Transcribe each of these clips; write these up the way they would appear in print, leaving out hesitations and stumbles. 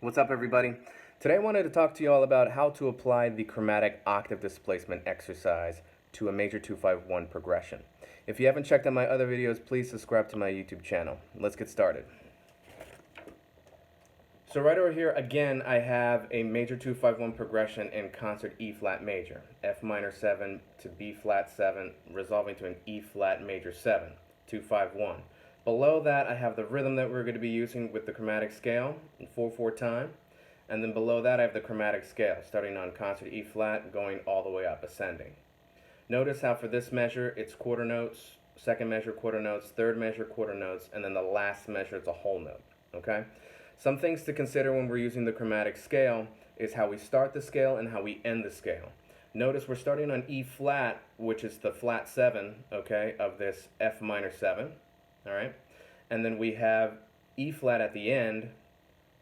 What's up, everybody? Today I wanted to talk to you all about how to apply the chromatic octave displacement exercise to a major 2-5-1 progression. If you haven't checked out my other videos, please subscribe to my YouTube channel. Let's get started. So right over here, again, I have a major 2-5-1 progression in concert E flat major, F minor 7 to B flat 7, resolving to an E flat major 7, 2-5-1. Below that, I have the rhythm that we're going to be using with the chromatic scale in 4/4 time. And then below that, I have the chromatic scale, starting on concert E flat, going all the way up, ascending. Notice how for this measure, it's quarter notes, second measure, quarter notes, third measure, quarter notes, and then the last measure is a whole note, okay? Some things to consider when we're using the chromatic scale is how we start the scale and how we end the scale. Notice we're starting on E flat, which is the flat 7, okay, of this F minor 7. All right, and then we have E flat at the end,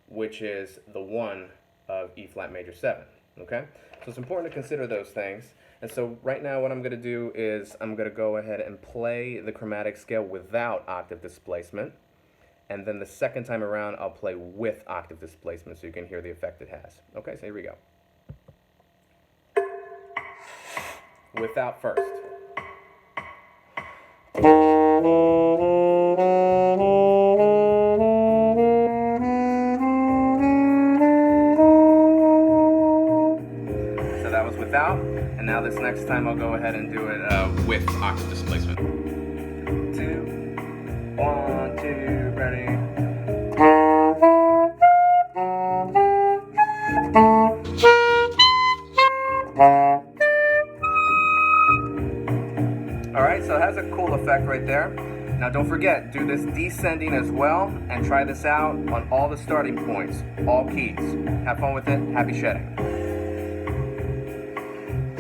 which is the 1 of E flat major 7, okay? So it's important to consider those things. And so right now what I'm going to do is I'm going to go ahead and play the chromatic scale without octave displacement. And then the second time around I'll play with octave displacement so you can hear the effect it has. Okay, so here we go. Without first. Without, and now this next time I'll go ahead and do it with octave displacement. 2, 1, 2, ready. Alright, so it has a cool effect right there. Now don't forget, do this descending as well, and try this out on all the starting points, all keys. Have fun with it, happy shedding.